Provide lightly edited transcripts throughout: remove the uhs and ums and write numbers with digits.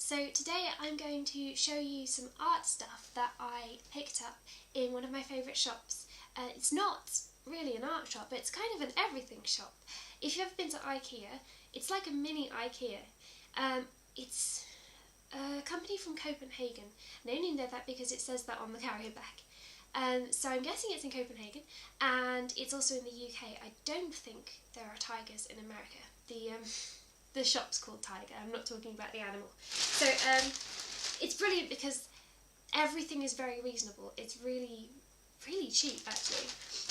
So today I'm going to show you some art stuff that I picked up in one of my favourite shops. It's not really an art shop, it's kind of an everything shop. If you've ever been to IKEA, it's like a mini IKEA. It's a company from Copenhagen, and I only know that because it says that on the carrier bag. So I'm guessing it's in Copenhagen, and it's also in the UK. I don't think there are tigers in America. The shop's called Tiger, I'm not talking about the animal. So it's brilliant because everything is very reasonable. It's really cheap actually.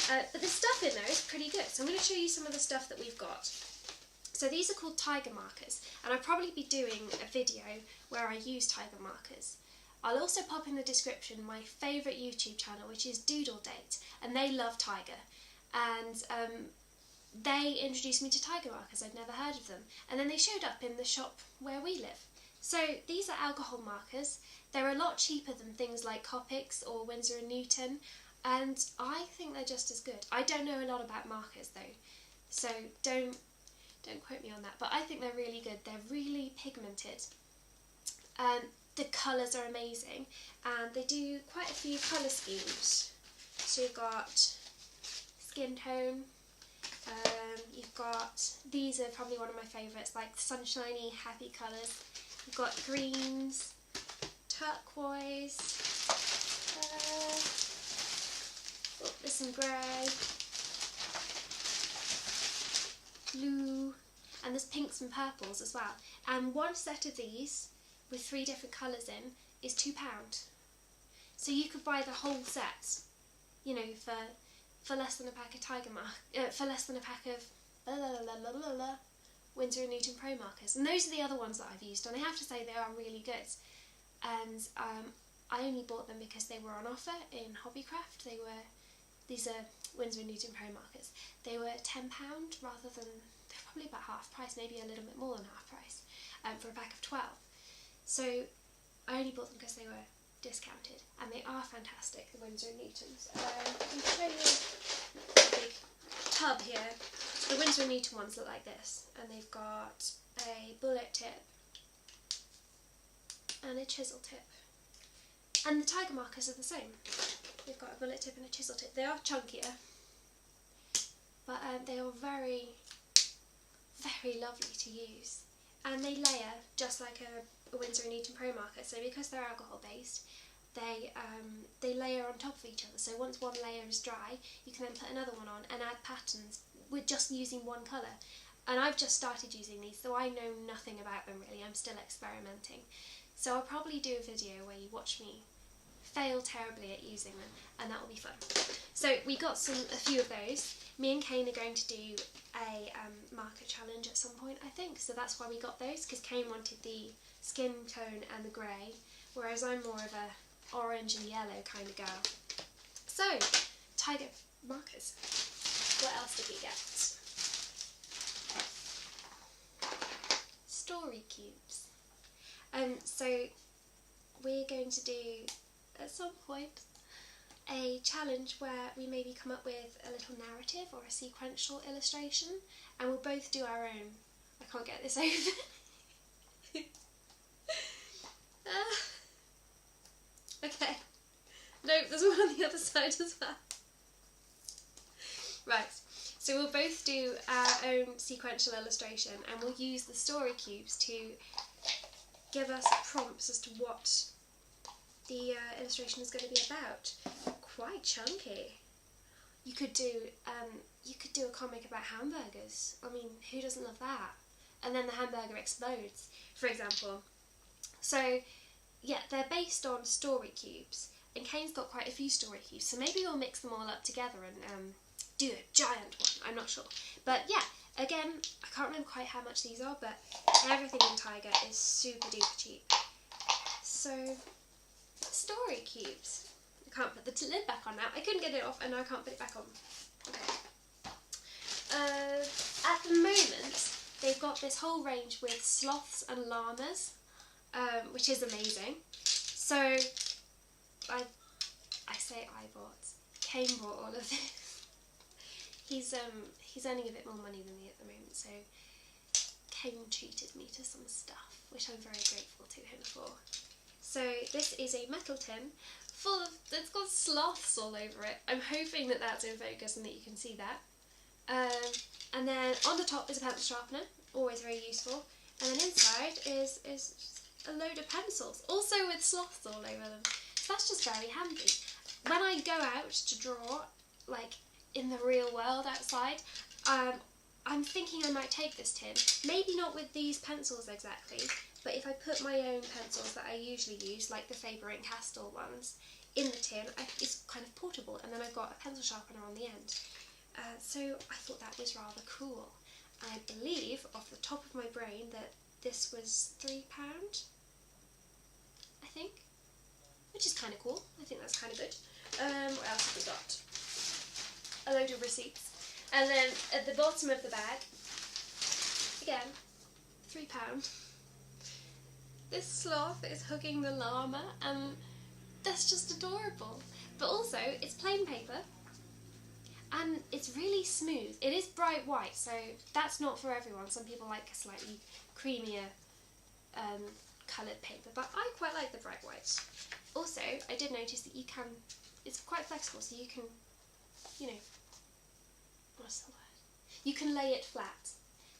But the stuff in there is pretty good. So I'm going to show you some of the stuff that we've got. So these are called tiger markers, and I'll probably be doing a video where I use tiger markers. I'll also pop in the description my favourite YouTube channel, which is Doodle Date, and they love tiger. And they introduced me to tiger markers. I'd never heard of them, and then they showed up in the shop where we live. So these are alcohol markers. They're a lot cheaper than things like Copics or Winsor & Newton, and I think they're just as good. I don't know a lot about markers though, so don't quote me on that, but I think they're really good. They're really pigmented. The colours are amazing, and they do quite a few colour schemes. So you've got skin tone, you've got, these are probably one of my favourites, like sunshiny, happy colours. You've got greens, turquoise, there's some grey, blue, and there's pinks and purples as well. And one set of these with 3 different colours in is £2. So you could buy the whole set, you know, for less than a pack of for less than a pack of Winsor & Newton Pro markers. And those are the other ones that I've used, and I have to say they are really good. And I only bought them because they were on offer in Hobbycraft. These are Winsor & Newton Pro markers. They were £10 rather than, they're probably about half price, maybe a little bit more than half price, for a pack of 12. So I only bought them because they were discounted, and they are fantastic, the Winsor & Newtons. I can show you a big tub here. The Winsor & Newton ones look like this, and they've got a bullet tip and a chisel tip. And the tiger markers are the same. They've got a bullet tip and a chisel tip. They are chunkier, but they are very lovely to use. And they layer just like a Winsor & Newton Pro marker. So because they're alcohol based, they layer on top of each other. So once one layer is dry, you can then put another one on and add patterns with just using one colour. And I've just started using these, so I know nothing about them really. I'm still experimenting. So I'll probably do a video where you watch me fail terribly at using them, and that will be fun. So we got a few of those. Me and Kane are going to do a marker challenge at some point, I think, so that's why we got those, because Kane wanted the skin tone and the grey, whereas I'm more of a orange and yellow kind of girl. So, tiger markers. What else did we get? Story cubes. So we're going to do, at some point, a challenge where we maybe come up with a little narrative or a sequential illustration, and we'll both do our own. I can't get this over. Okay. Nope, there's one on the other side as well. Right, so we'll both do our own sequential illustration, and we'll use the story cubes to give us prompts as to what the illustration is going to be about. Quite chunky. You could do a comic about hamburgers. I mean, who doesn't love that? And then the hamburger explodes, for example. So yeah, they're based on story cubes, and Kane's got quite a few story cubes, so maybe we'll mix them all up together and do a giant one. I'm not sure, but yeah, again, I can't remember quite how much these are, but everything in Tiger is super duper cheap. So story cubes. I can't put the lid back on now. I couldn't get it off, and now I can't put it back on. Okay. At the moment, they've got this whole range with sloths and llamas, which is amazing. So I bought. Kane bought all of this. He's earning a bit more money than me at the moment, so Kane treated me to some stuff, which I'm very grateful to him for. So this is a metal tin full of, it's got sloths all over it. I'm hoping that that's in focus and that you can see that. And then on the top is a pencil sharpener, always very useful. And then inside is a load of pencils, also with sloths all over them. So that's just very handy. When I go out to draw, like in the real world outside, I'm thinking I might take this tin. Maybe not with these pencils exactly, but if I put my own pencils that I usually use, like the Faber-and-Castell ones, in the tin, it's kind of portable, and then I've got a pencil sharpener on the end. So I thought that was rather cool. I believe, off the top of my brain, that this was £3, I think, which is kind of cool. I think that's kind of good. What else have we got? A load of receipts. And then at the bottom of the bag, again, £3. This sloth is hugging the llama, and that's just adorable. But also, it's plain paper, and it's really smooth. It is bright white, so that's not for everyone. Some people like a slightly creamier coloured paper, but I quite like the bright white. Also, I did notice that you can, it's quite flexible, so you can, you know, what's the word? You can lay it flat.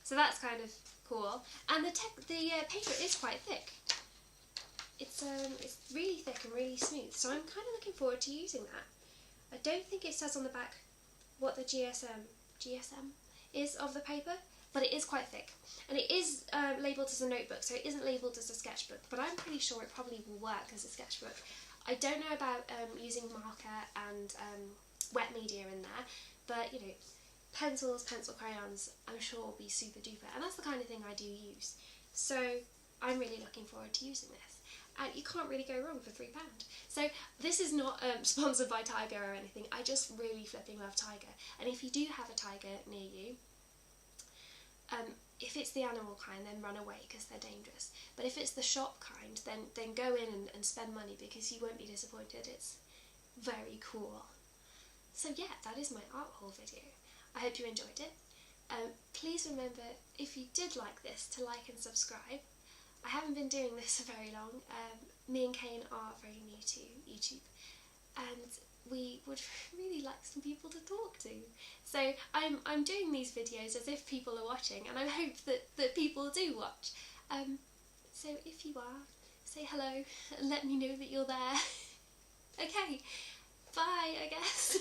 So that's kind of cool. And the paper is quite thick. It's really thick and really smooth, so I'm kind of looking forward to using that. I don't think it says on the back what the GSM is of the paper, but it is quite thick. And it is labelled as a notebook, so it isn't labelled as a sketchbook, but I'm pretty sure it probably will work as a sketchbook. I don't know about using marker and wet media in there, but you know, pencils, pencil crayons, I'm sure will be super duper, and that's the kind of thing I do use. So I'm really looking forward to using this. And you can't really go wrong for £3. So this is not sponsored by Tiger or anything. I just really flipping love Tiger. And if you do have a Tiger near you, if it's the animal kind, then run away because they're dangerous. But if it's the shop kind, then go in and spend money because you won't be disappointed. It's very cool. So yeah, that is my art haul video. I hope you enjoyed it. Please remember, if you did like this, to like and subscribe. I haven't been doing this for very long. Me and Kane are very new to YouTube, and we would really like some people to talk to. So I'm doing these videos as if people are watching, and I hope that people do watch. So if you are, say hello and let me know that you're there. Okay, bye, I guess.